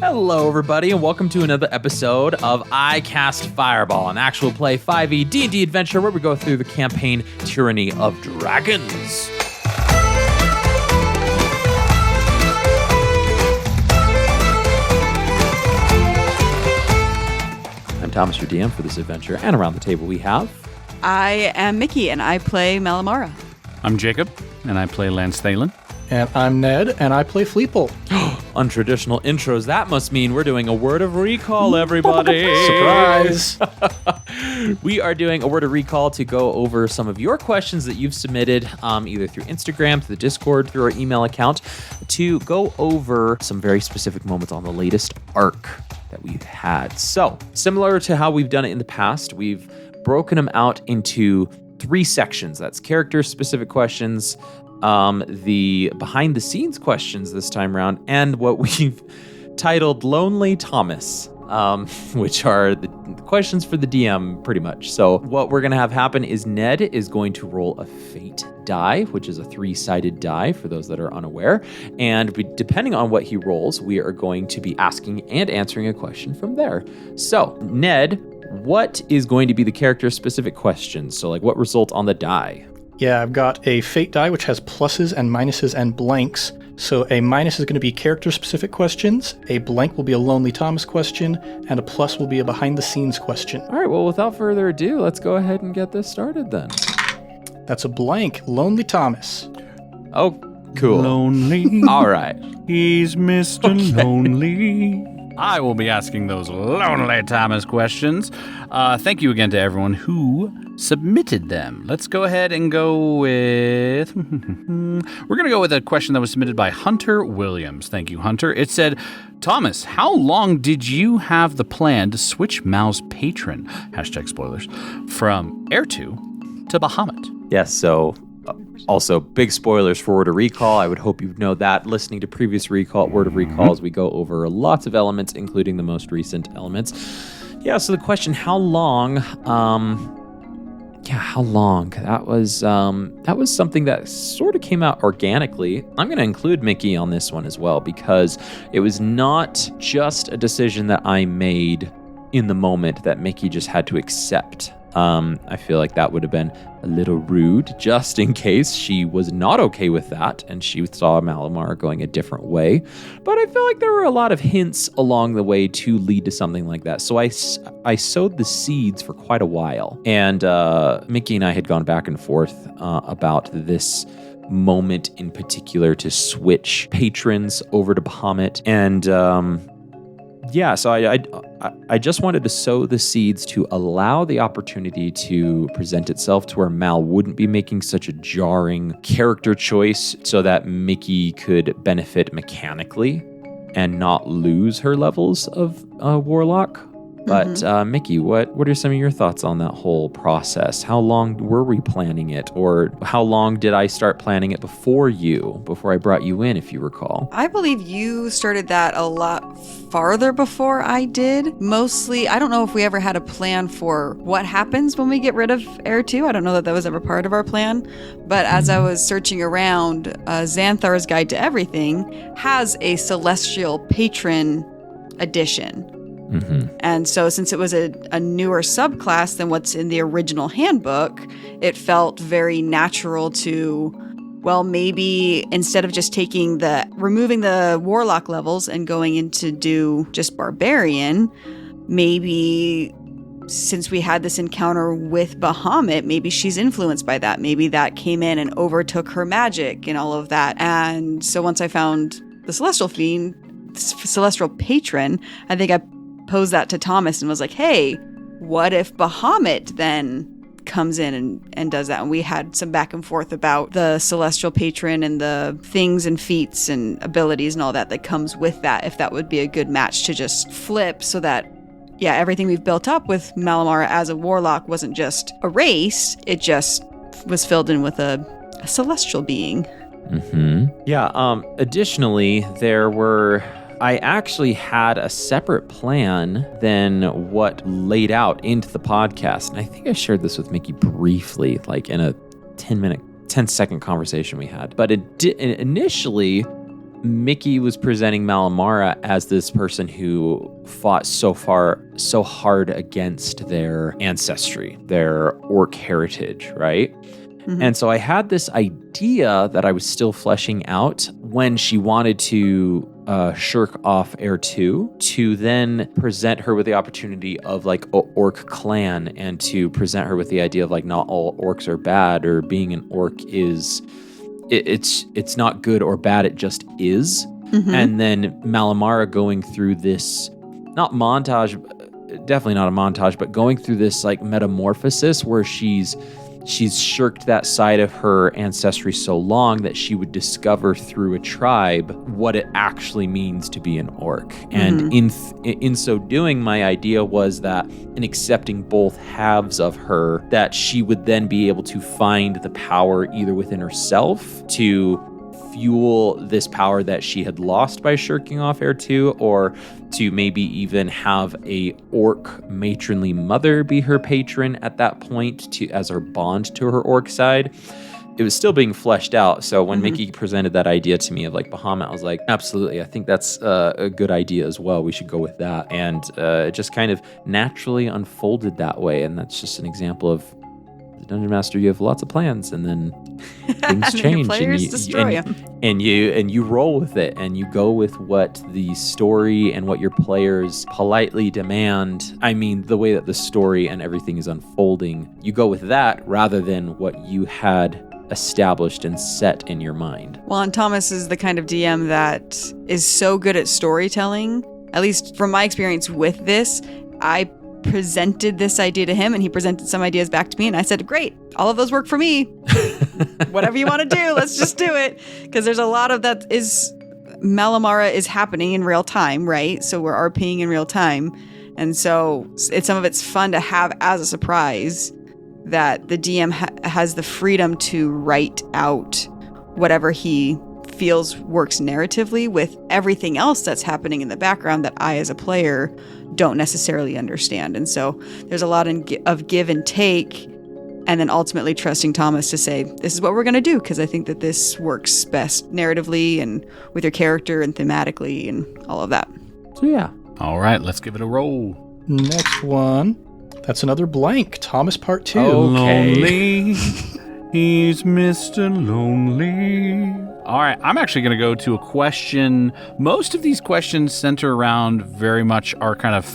Hello, everybody, and welcome to another episode of I Cast Fireball, an actual play 5e D&D adventure where we go through the campaign Tyranny of Dragons. I'm Thomas, your DM for this adventure, and around the table we have... I am Mickey, and I play Malamara. I'm Jacob, and I play Lance Thalen. And I'm Ned, and I play Fleeple. Untraditional intros. That must mean we're doing a word of recall, everybody. Surprise. We are doing a word of recall to go over some of your questions that you've submitted, either through Instagram, through the Discord, through our email account, to go over some very specific moments on the latest arc that we've had. So, similar to how we've done it in the past, we've broken them out into 3 sections. That's character-specific questions, the behind-the-scenes questions this time around, and what we've titled Lonely Thomas, which are the questions for the DM, pretty much. So what we're going to have happen is Ned is going to roll a fate die, which is a 3-sided die, for those that are unaware. And depending on what he rolls, we are going to be asking and answering a question from there. So, Ned, what is going to be the character-specific questions? So, what result on the die? Yeah, I've got a fate die which has pluses and minuses and blanks. So a minus is going to be character-specific questions, a blank will be a Lonely Thomas question, and a plus will be a behind-the-scenes question. All right, well, without further ado, let's go ahead and get this started then. That's a blank, Lonely Thomas. Oh, cool. Lonely. All right. He's Mr. Lonely. I will be asking those Lonely Thomas questions. Thank you again to everyone who submitted them. Let's go ahead and go with... We're going to go with a question that was submitted by Hunter Williams. Thank you, Hunter. It said, Thomas, how long did you have the plan to switch Mal's patron, #spoilers, from Heir 2 to Bahamut? Yes, so... Also, big spoilers for Word of Recall. I would hope you know that. Listening to previous Word of Recalls, we go over lots of elements, including the most recent elements. Yeah, so the question, how long? How long? That was something that sort of came out organically. I'm going to include Mickey on this one as well, because it was not just a decision that I made in the moment that Mickey just had to accept. I feel like that would have been a little rude, just in case she was not okay with that and she saw Malamar going a different way. But I feel like there were a lot of hints along the way to lead to something like that. So I sowed the seeds for quite a while. And Mickey and I had gone back and forth about this moment in particular to switch patrons over to Bahamut. And so I just wanted to sow the seeds to allow the opportunity to present itself to where Mal wouldn't be making such a jarring character choice so that Mickey could benefit mechanically and not lose her levels of Warlock. But Mickey, what are some of your thoughts on that whole process? How long were we planning it? Or how long did I start planning it before I brought you in, if you recall? I believe you started that a lot farther before I did. Mostly, I don't know if we ever had a plan for what happens when we get rid of Heir 2. I don't know that was ever part of our plan. But as I was searching around, Xanthar's Guide to Everything has a Celestial Patron edition. Mm-hmm. And so since it was a newer subclass than what's in the original handbook, it felt very natural to, well, maybe instead of just removing the Warlock levels and going into do just Barbarian, maybe since we had this encounter with Bahamut, maybe she's influenced by that. Maybe that came in and overtook her magic and all of that. And so once I found the Celestial Patron, I think I posed that to Thomas and was like, hey, what if Bahamut then comes in and does that? And we had some back and forth about the Celestial Patron and the things and feats and abilities and all that comes with that, if that would be a good match to just flip so that, yeah, everything we've built up with Malamar as a Warlock wasn't just erased, it just was filled in with a celestial being. Mm-hmm. Yeah, additionally, I actually had a separate plan than what laid out into the podcast. And I think I shared this with Mickey briefly, in a 10-second conversation we had. But initially, Mickey was presenting Malamara as this person who fought so hard against their ancestry, their orc heritage, right? Mm-hmm. And so I had this idea that I was still fleshing out when she wanted to shirk off Heir 2 to then present her with the opportunity of like an orc clan and to present her with the idea of like not all orcs are bad or being an orc is it's not good or bad, it just is. Mm-hmm. And then Malamara going through this not montage, definitely not a montage, but going through this like metamorphosis where she's shirked that side of her ancestry so long that she would discover through a tribe what it actually means to be an orc. And in so doing, my idea was that in accepting both halves of her, that she would then be able to find the power either within herself to fuel this power that she had lost by shirking off Heir 2, or to maybe even have a orc matronly mother be her patron at that point as her bond to her orc side. It was still being fleshed out. So when Mickey presented that idea to me of like Bahamut, I was like, absolutely, I think that's a good idea as well. We should go with that. And it just kind of naturally unfolded that way. And that's just an example of the Dungeon Master. You have lots of plans, and then things change, and you roll with it, and you go with what the story and what your players politely demand. I mean, the way that the story and everything is unfolding, you go with that rather than what you had established and set in your mind. Well, and Thomas is the kind of DM that is so good at storytelling. At least from my experience with this, I presented this idea to him and he presented some ideas back to me, and I said, great, all of those work for me. Whatever you want to do, let's just do it. Because there's a lot of that is Malamara is happening in real time, right? So we're RPing in real time. And so some of it's fun to have as a surprise that the DM has the freedom to write out whatever he feels works narratively with everything else that's happening in the background that I as a player don't necessarily understand. And so there's a lot of give and take, and then ultimately trusting Thomas to say, this is what we're going to do, because I think that this works best narratively and with your character and thematically and all of that. So yeah. All right, let's give it a roll. Next one. That's another blank. Thomas part 2. Okay. Lonely. He's Mr. Lonely. All right, I'm actually going to go to a question. Most of these questions center around very much our kind of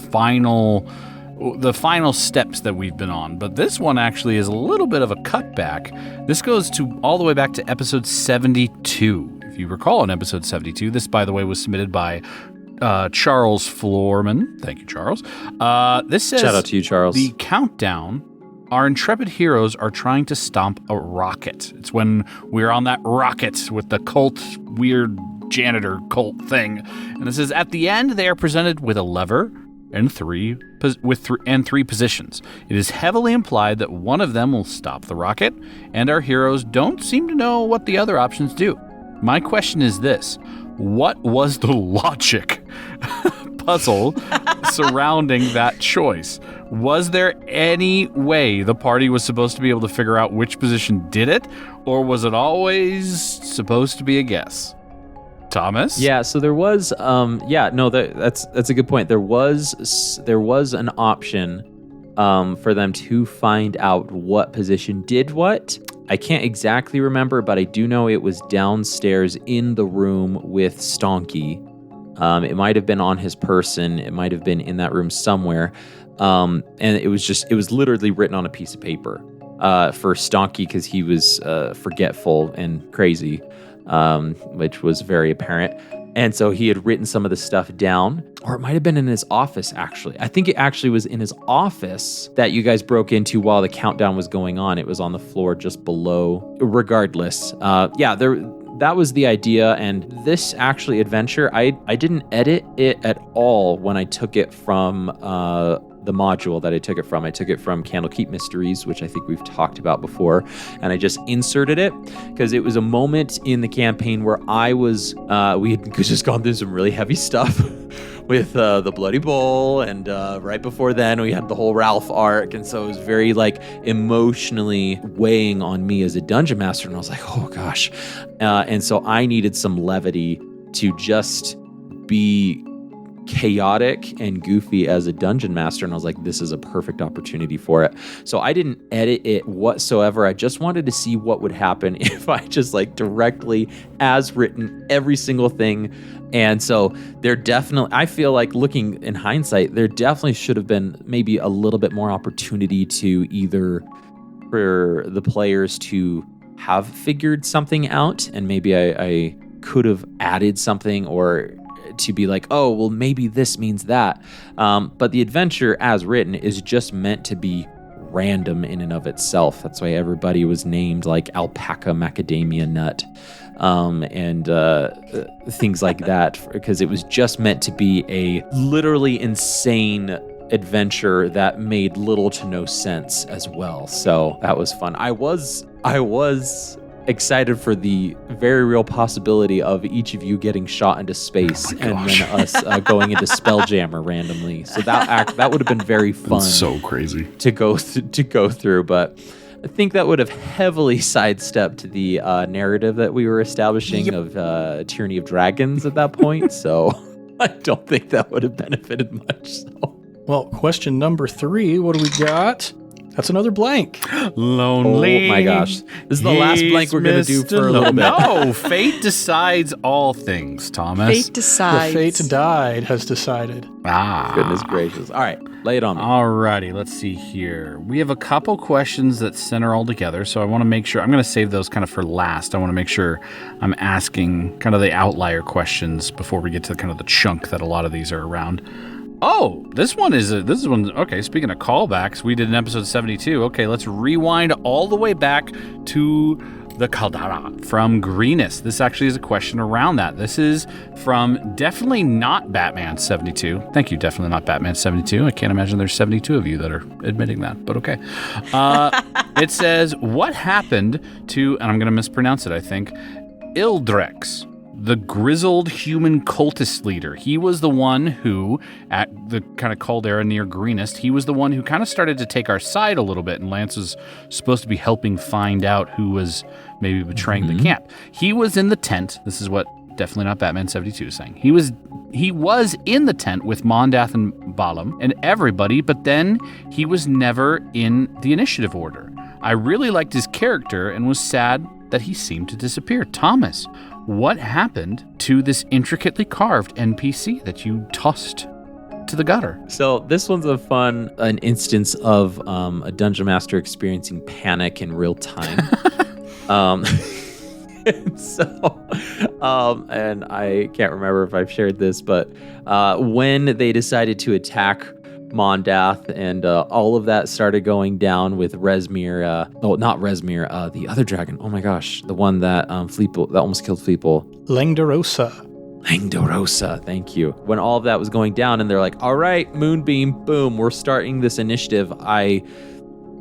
the final steps that we've been on. But this one actually is a little bit of a cutback. This goes all the way back to episode 72. If you recall in episode 72, this, by the way, was submitted by Charles Florman. Thank you, Charles. This says, shout out to you, Charles. The countdown. Our intrepid heroes are trying to stomp a rocket. It's when we're on that rocket with the cult, weird janitor cult thing. And this is at the end, they are presented with a lever and three positions. It is heavily implied that one of them will stop the rocket, and our heroes don't seem to know what the other options do. My question is this: what was the logic puzzle surrounding that choice? Was there any way the party was supposed to be able to figure out which position did it, or was it always supposed to be a guess? Thomas? Yeah, so there was that's a good point. There was an option for them to find out what position did what. I can't exactly remember, but I do know it was downstairs in the room with Stonky. It might have been on his person. It might have been in that room somewhere. And it was literally written on a piece of paper for Stonky because he was forgetful and crazy, which was very apparent. And so he had written some of the stuff down, or it might have been in his office, actually. I think it actually was in his office that you guys broke into while the countdown was going on. It was on the floor just below. Regardless, that was the idea. And this actually adventure, I didn't edit it at all when I took it from the module that I took it from. I took it from Candlekeep Mysteries, which I think we've talked about before, and I just inserted it because it was a moment in the campaign where we had just gone through some really heavy stuff with the Bloody Bull, and right before then we had the whole Ralph arc, and so it was very emotionally weighing on me as a dungeon master, and I was like, oh gosh, and so I needed some levity to just be chaotic and goofy as a dungeon master, and I was like, this is a perfect opportunity for it. So I didn't edit it whatsoever. I just wanted to see what would happen if I just like directly as written every single thing. And so there definitely, I feel like looking in hindsight, there definitely should have been maybe a little bit more opportunity to either for the players to have figured something out, and maybe I could have added something, or to be like, oh, well, maybe this means that. But the adventure as written is just meant to be random in and of itself. That's why everybody was named like Alpaca Macadamia Nut and things like that, because it was just meant to be a literally insane adventure that made little to no sense as well. So that was fun. I was excited for the very real possibility of each of you getting shot into space and then us going into Spelljammer randomly. So that would have been very fun. That's so crazy to go through, but I think that would have heavily sidestepped the narrative that we were establishing of Tyranny of Dragons at that point. So I don't think that would have benefited much. So. Well, question number 3. What do we got? That's another blank. Lonely. Oh my gosh. This is the last blank we're going to do for a little bit. No, fate decides all things, Thomas. Fate decides. The fate died has decided. Goodness gracious. All right, lay it on me. Alrighty, let's see here. We have a couple questions that center all together, so I want to make sure, I'm going to save those kind of for last. I want to make sure I'm asking kind of the outlier questions before we get to kind of the chunk that a lot of these are around. Oh, this one, okay, speaking of callbacks, we did an episode 72. Okay, let's rewind all the way back to the Caldera from Greenest. This actually is a question around that. This is from definitely not Batman 72. Thank you, definitely not Batman 72. I can't imagine there's 72 of you that are admitting that, but okay. It says, what happened to, and I'm going to mispronounce it, I think, Ildrex, the grizzled human cultist leader. He was the one who, at the kind of caldera near Greenest, he was the one who kind of started to take our side a little bit, and Lance was supposed to be helping find out who was maybe betraying the camp. He was in the tent. This is what definitely not Batman 72 is saying. He was in the tent with Mondath and Balam and everybody, but then he was never in the initiative order. I really liked his character and was sad that he seemed to disappear. Thomas, what happened to this intricately carved NPC that you tossed to the gutter? So this one's an instance of a dungeon master experiencing panic in real time. And I can't remember if I've shared this, but when they decided to attack Mondath and all of that started going down with Resmir, not Resmir, the other dragon. Oh my gosh, the one that that almost killed Fleeple. Langdorosa, thank you. When all of that was going down and they're like, all right, Moonbeam, boom, we're starting this initiative. I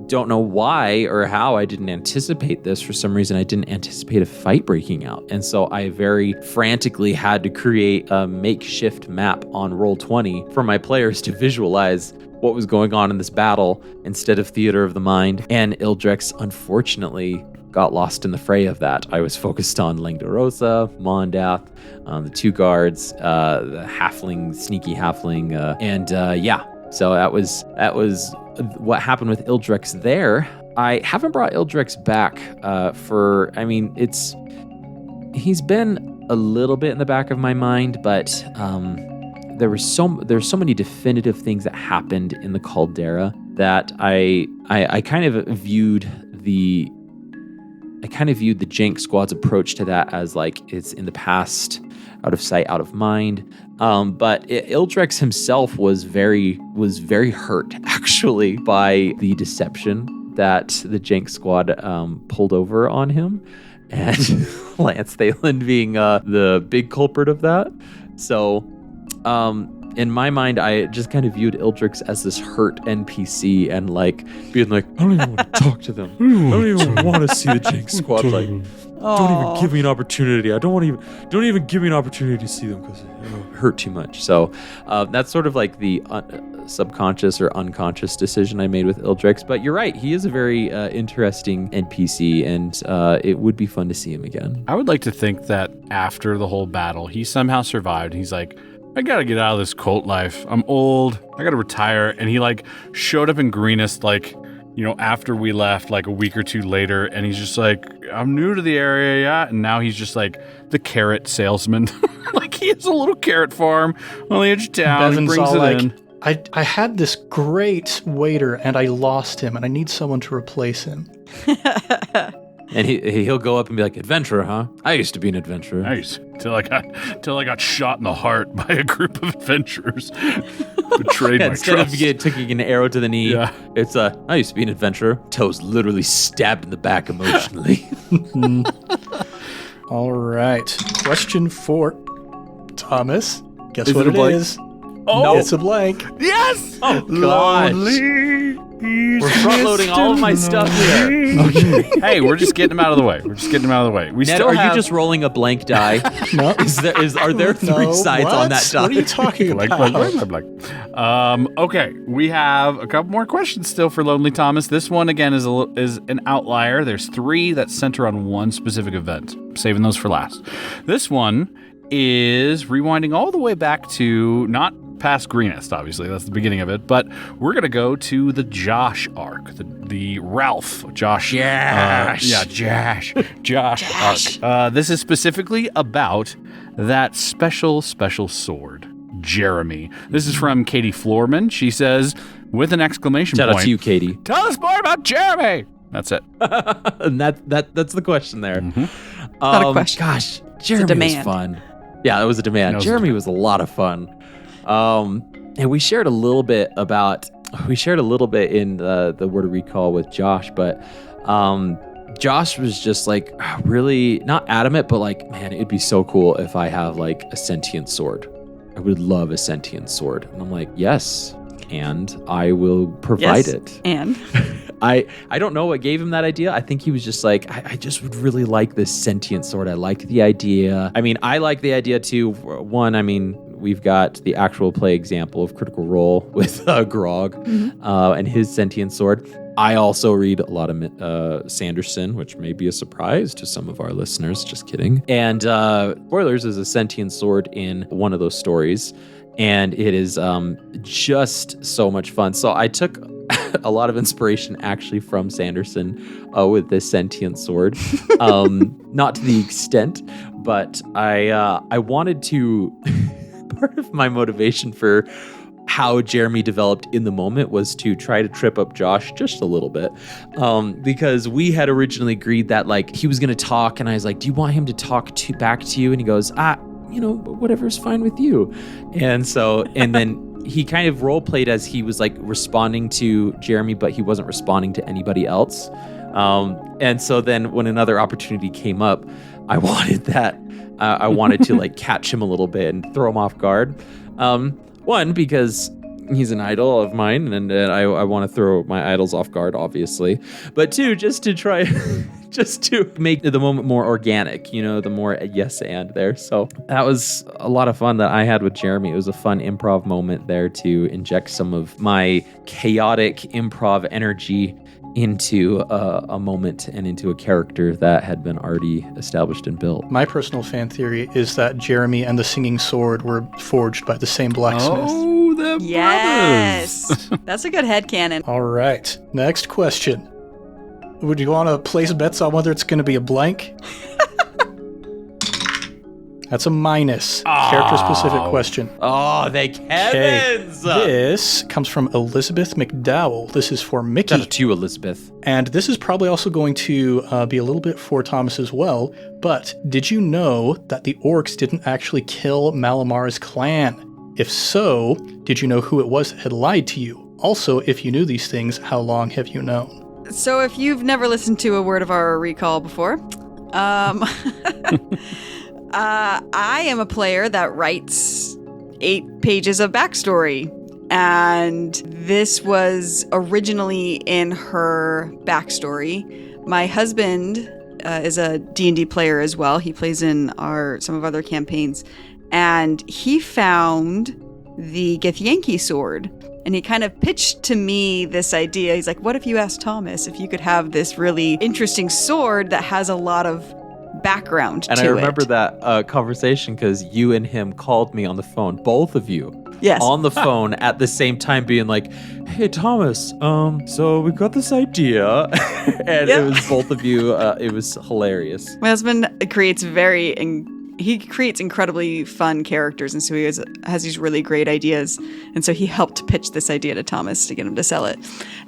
don't know why or how I didn't anticipate this. For some reason, I didn't anticipate a fight breaking out. And so I very frantically had to create a makeshift map on Roll20 for my players to visualize what was going on in this battle instead of theater of the mind. And Ildrex, unfortunately, got lost in the fray of that. I was focused on Langdorosa, Mondath, the two guards, the halfling, sneaky halfling, So that was what happened with Ildrex there. I haven't brought Ildrex back he's been a little bit in the back of my mind, but there's so many definitive things that happened in the Caldera that I kind of viewed the Jank Squad's approach to that as like it's in the past, out of sight, out of mind. But Ildrex himself was very hurt actually by the deception that the Jank Squad pulled over on him, and Lance Thalen being the big culprit of that. So in my mind, I just kind of viewed Ildrex as this hurt NPC and like being like, I don't even want to talk to them. I don't even want to see the Jank Squad like don't even give me an opportunity. Don't even give me an opportunity to see them because it hurt too much. So that's sort of like the subconscious or unconscious decision I made with Ildrix. But you're right. He is a very interesting NPC, and it would be fun to see him again. I would like to think that after the whole battle, he somehow survived. He's like, I gotta get out of this cult life. I'm old. I gotta retire. And he like showed up in Greenest after we left, like a week or two later, and he's just like, I'm new to the area, yeah. And now he's just like the carrot salesman. Like he has a little carrot farm on the edge of town. Bevan's He brings all it in. I had this great waiter and I lost him and I need someone to replace him. And he'll go up and be like, adventurer, huh? I used to be an adventurer. Nice. Till I got shot in the heart by a group of adventurers. Betrayed my Instead of trust. taking an arrow to the knee, Yeah. it's I used to be an adventurer. Toes literally stabbed in the back emotionally. All right. Question 4. Thomas, guess Is what it a it blank? is? Oh, It's a blank. yes! Oh, gosh. We're front-loading all of my stuff here. Hey, we're just getting them out of the way. We Ned, still are have you just rolling a blank die? No. Are there three No, sides what? on that die? What are you talking Blank, about? blank, blank, blank. Okay, we have a couple more questions still for Lonely Thomas. This one again is an outlier. There's 3 that center on one specific event. I'm saving those for last. This one is rewinding all the way back to not past Greenest, obviously that's the beginning of it, but we're gonna go to the Josh arc, the Ralph Josh. Josh arc. This is specifically about that special sword, Jeremy. This is from Katie Floorman. She says, with an exclamation Shout point, out to you, Katie. tell us more about Jeremy. That's it. And that's the question there. Not a question. Gosh, Jeremy was demand. fun. Yeah, that was a demand. That was a Jeremy was a lot of fun. And we shared a little bit in the Word of Recall with Josh, but Josh was just like really not adamant, but like, man, it'd be so cool if I have like a sentient sword. I would love a sentient sword. And I'm like, yes, and I will provide Yes, it. and I don't know what gave him that idea. I think he was just like, I just would really like this sentient sword. I like the idea. I mean, I like the idea too. One, I mean, we've got the actual play example of Critical Role with Grog and his sentient sword. I also read a lot of Sanderson, which may be a surprise to some of our listeners. Just kidding. And spoilers, is a sentient sword in one of those stories. And it is just so much fun. So I took a lot of inspiration actually from Sanderson with this sentient sword. Not to the extent, but I wanted to... Part of my motivation for how Jeremy developed in the moment was to try to trip up Josh just a little bit, because we had originally agreed that like he was going to talk, and I was like, do you want him to talk back to you? And he goes, whatever's fine with you. And then he kind of role played as he was like responding to Jeremy, but he wasn't responding to anybody else. And so then when another opportunity came up, I wanted that. I wanted to like catch him a little bit and throw him off guard. One, because he's an idol of mine, and I want to throw my idols off guard, obviously. But 2, just to try, just to make the moment more organic, the more yes and there. So that was a lot of fun that I had with Jeremy. It was a fun improv moment there to inject some of my chaotic improv energy into a moment and into a character that had been already established and built. My personal fan theory is that Jeremy and the singing sword were forged by the same blacksmith. Oh, the yes, that's a good headcanon. All right. Next question. Would you want to place bets on whether it's going to be a blank? That's a minus. Character-specific question. Oh, thank heavens! This comes from Elizabeth McDowell. This is for Mickey. Shout out to you, Elizabeth. And this is probably also going to be a little bit for Thomas as well. But did you know that the orcs didn't actually kill Malamar's clan? If so, did you know who it was that had lied to you? Also, if you knew these things, how long have you known? So if you've never listened to a Word of Our Recall before, I am a player that writes 8 pages of backstory, and this was originally in her backstory. My husband is a D&D player as well. He plays in some of our other campaigns. And he found the Githyanki sword. And he kind of pitched to me this idea. He's like, what if you asked Thomas if you could have this really interesting sword that has a lot of background to it? And I remember that conversation because you and him called me on the phone, both of you. Yes. On the phone at the same time being like, hey, Thomas, so we got this idea. And It was both of you. It was hilarious. My husband creates he creates incredibly fun characters, and so he has these really great ideas. And so he helped pitch this idea to Thomas to get him to sell it.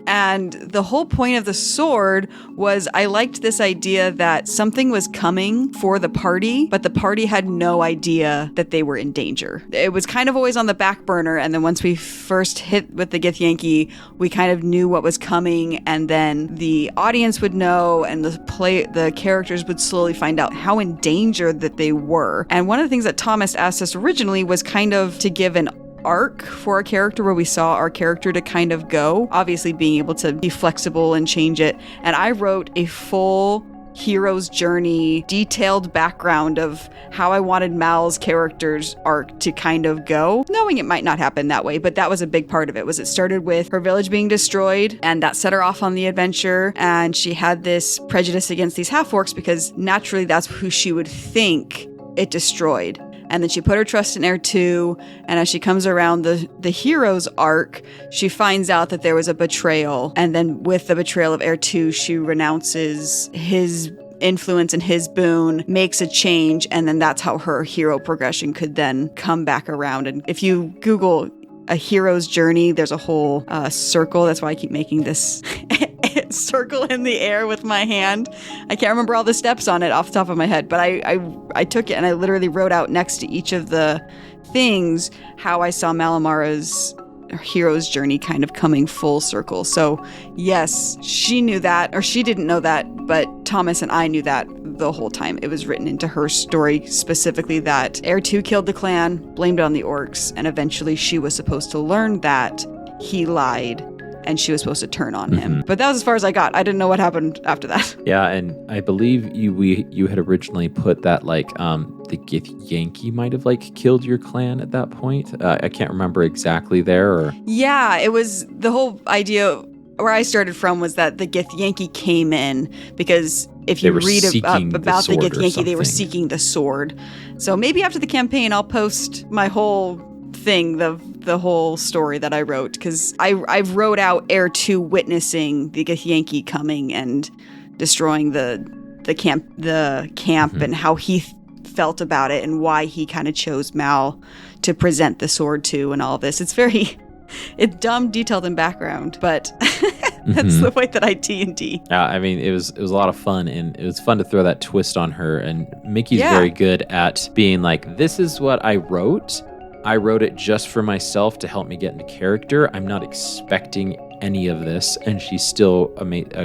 And the whole point of the sword was I liked this idea that something was coming for the party, but the party had no idea that they were in danger. It was kind of always on the back burner, and then once we first hit with the Githyanki, we kind of knew what was coming, and then the audience would know, and the characters would slowly find out how in danger that they were. And one of the things that Thomas asked us originally was kind of to give an arc for a character where we saw our character to kind of go, obviously being able to be flexible and change it. And I wrote a full hero's journey, detailed background of how I wanted Mal's character's arc to kind of go, knowing it might not happen that way, but that was a big part of it. It started with her village being destroyed, and that set her off on the adventure, and she had this prejudice against these half-orcs because naturally that's who she would think it destroyed. And then she put her trust in Heir 2, and as she comes around the hero's arc, she finds out that there was a betrayal. And then with the betrayal of Heir 2, she renounces his influence and his boon, makes a change, and then that's how her hero progression could then come back around. And if you Google a hero's journey, there's a whole circle. That's why I keep making this circle in the air with my hand. I can't remember all the steps on it off the top of my head, but I took it and I literally wrote out next to each of the things how I saw Malamara's hero's journey kind of coming full circle. So yes, she knew that, or she didn't know that, but Thomas and I knew that the whole time. It was written into her story specifically that Heir 2 killed the clan, blamed it on the orcs, and eventually she was supposed to learn that he lied and she was supposed to turn on him. But that was as far as I got. I didn't know what happened after that. Yeah, and I believe you had originally put that the Githyanki might have killed your clan at that point. I can't remember exactly there. Or yeah, it was the whole idea where I started from was that the Githyanki came in because if you read about the Githyanki, they were seeking the sword. So maybe after the campaign, I'll post my whole thing, the whole story that I wrote, because I wrote out Heir 2 witnessing the Githyanki coming and destroying the camp and how he felt about it and why he kind of chose Mal to present the sword to and all of this. It's dumb, detailed in background, but that's the way that I D&D. Yeah, I mean, it was a lot of fun, and it was fun to throw that twist on her. And Mickey's very good at being like, this is what I wrote. I wrote it just for myself to help me get into character. I'm not expecting any of this. And she's still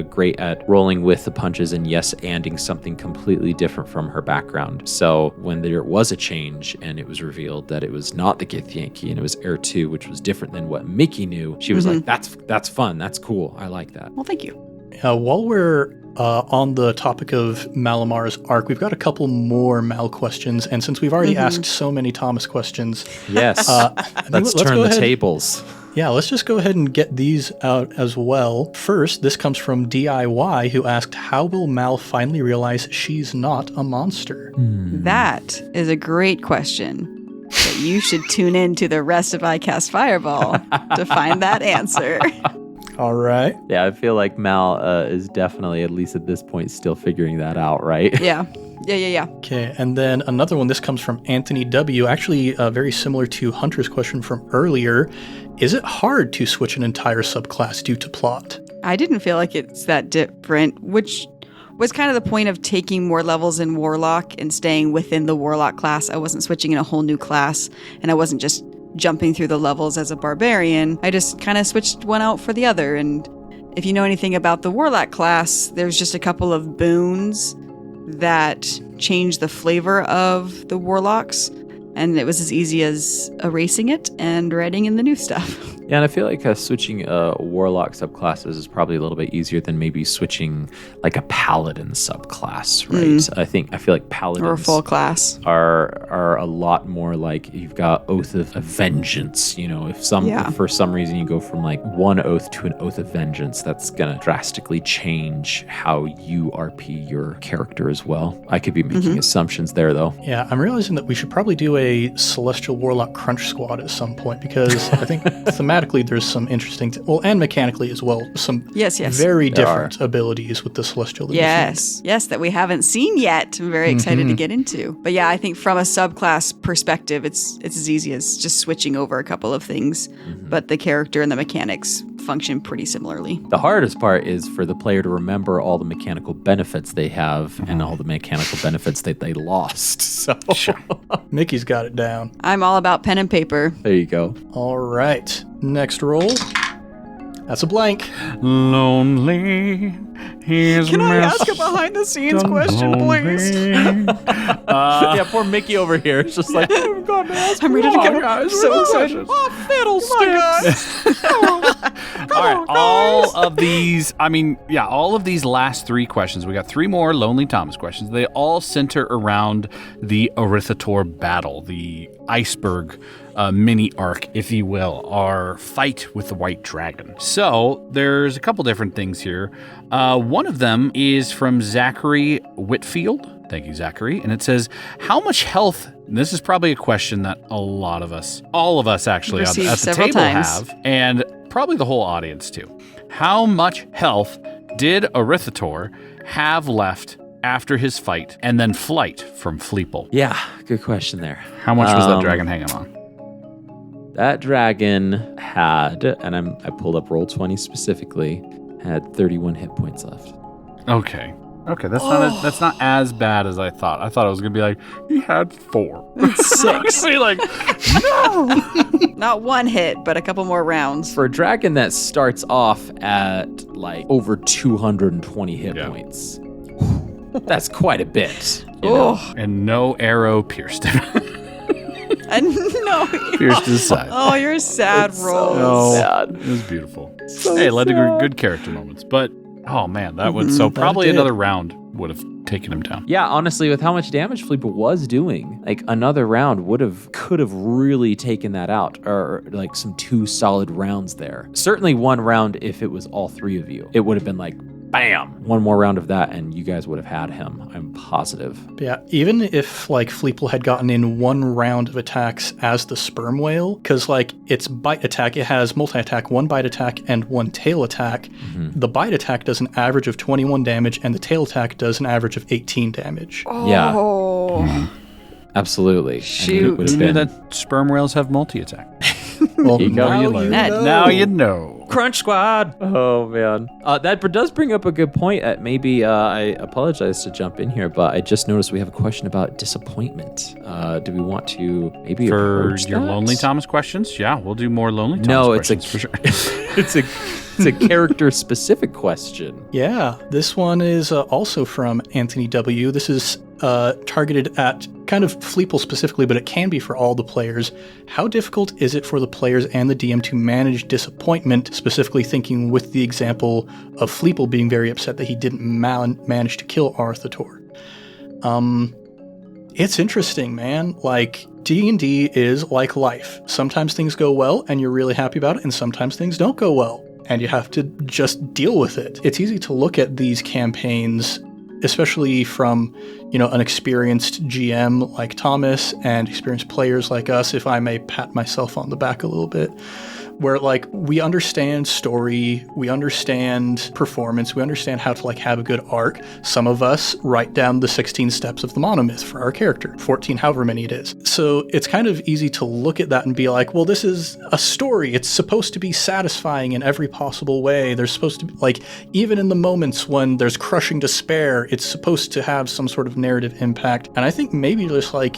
great at rolling with the punches and yes-anding something completely different from her background. So when there was a change and it was revealed that it was not the Githyanki and it was Heir 2, which was different than what Mickey knew, she was like, that's fun. That's cool. I like that. Well, thank you. While we're on the topic of Malamara's arc, we've got a couple more Mal questions, and since we've already asked so many Thomas questions, yes, let's turn the tables. Yeah, let's just go ahead and get these out as well. First, this comes from DIY, who asked, how will Mal finally realize she's not a monster? That is a great question. But you should tune in to the rest of I Cast Fireball to find that answer. All right. Yeah, I feel like Mal is definitely, at least at this point, still figuring that out, right? Yeah. Okay, and then another one. This comes from Anthony W. Actually, very similar to Hunter's question from earlier. Is it hard to switch an entire subclass due to plot? I didn't feel like it's that different, which was kind of the point of taking more levels in Warlock and staying within the Warlock class. I wasn't switching in a whole new class, and I wasn't just jumping through the levels as a barbarian. I just kind of switched one out for the other. And if you know anything about the Warlock class, there's just a couple of boons that change the flavor of the Warlocks. And it was as easy as erasing it and writing in the new stuff. Yeah, and I feel like switching warlock subclasses is probably a little bit easier than maybe switching like a paladin subclass, right? I feel like paladins Or a full class. are a lot more like you've got Oath of Vengeance. You know, if for some reason you go from like one oath to an Oath of Vengeance, that's gonna drastically change how you RP your character as well. I could be making assumptions there though. Yeah, I'm realizing that we should probably do a Celestial Warlock Crunch Squad at some point because I think thematically there's some interesting, and mechanically as well, some very different abilities with the Celestial. Yes, that we haven't seen yet. I'm very excited to get into. But yeah, I think from a subclass perspective, it's as easy as just switching over a couple of things, but the character and the mechanics function pretty similarly. The hardest part is for the player to remember all the mechanical benefits they have and all the mechanical benefits that they lost. So Mickey's got it down. I'm all about pen and paper. There you go. All right, next roll. That's a blank. Lonely. Can I ask a behind the scenes question, please? Yeah, poor Mickey over here. It's just like, oh, God, man, I'm ready to go. I'm so excited. Fiddlesticks. All right, all of these last three questions, we got three more Lonely Thomas questions. They all center around the Arithator battle, the iceberg mini arc, if you will, our fight with the White Dragon. So there's a couple different things here. One of them is from Zachary Whitfield. Thank you, Zachary. And it says, how much health, and this is probably a question that all of us actually at the table have, and probably the whole audience too. How much health did Arithator have left after his fight and then flight from Fleeple? Yeah, good question there. How much was that dragon hanging on? That dragon had, and I pulled up Roll20 specifically, had 31 hit points left. Okay, that's not as bad as I thought. I thought it was gonna be like he had 4, 6. Like, no, not one hit, but a couple more rounds. For a dragon that starts off at like over 220 hit points, that's quite a bit. You know? And no arrow pierced him. And no, pierced his side. Oh, you're sad, Rose. So sad. It was beautiful. It led to good character moments, but oh man, that would probably another round would have taken him down. Yeah, honestly, with how much damage Fleeple was doing, like another round could have really taken that out, or like some 2 solid rounds there. Certainly one round if it was all 3 of you, it would have been like, bam, one more round of that and you guys would have had him. I'm positive. Yeah, even if like Fleeple had gotten in 1 round of attacks as the sperm whale, because like its bite attack, it has multi-attack, 1 bite attack and 1 tail attack. The bite attack does an average of 21 damage and the tail attack does an average of 18 damage. Yeah. Absolutely. Shoot. You knew that sperm whales have multi-attack. Well, Now you know. Crunch Squad. Oh man, that does bring up a good point. Maybe I apologize to jump in here, but I just noticed we have a question about disappointment. Do we want to maybe for approach your that? Lonely Thomas questions? Yeah, we'll do more Lonely Thomas questions for sure. it's a character specific question. Yeah, this one is also from Anthony W. This is targeted at kind of Fleeple specifically, but it can be for all the players. How difficult is it for the players and the DM to manage disappointment, specifically thinking with the example of Fleeple being very upset that he didn't manage to kill Arithator? It's interesting, man. Like, D&D is like life. Sometimes things go well and you're really happy about it, and sometimes things don't go well and you have to just deal with it. It's easy to look at these campaigns, especially from, an experienced GM like Thomas and experienced players like us, if I may pat myself on the back a little bit, where like we understand story, we understand performance, we understand how to like have a good arc. Some of us write down the 16 steps of the monomyth for our character, 14, however many it is. So it's kind of easy to look at that and be like, well, this is a story. It's supposed to be satisfying in every possible way. There's supposed to be like, even in the moments when there's crushing despair, it's supposed to have some sort of narrative impact. And I think maybe just like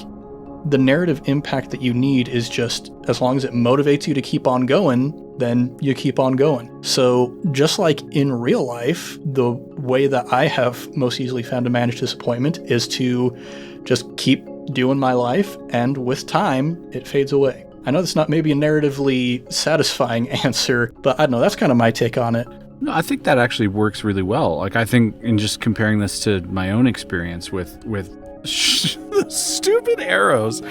the narrative impact that you need is just, as long as it motivates you to keep on going, then you keep on going. So just like in real life, the way that I have most easily found to manage disappointment is to just keep doing my life, and with time, it fades away. I know that's not maybe a narratively satisfying answer, but I don't know, that's kind of my take on it. No, I think that actually works really well. Like, I think in just comparing this to my own experience with stupid arrows,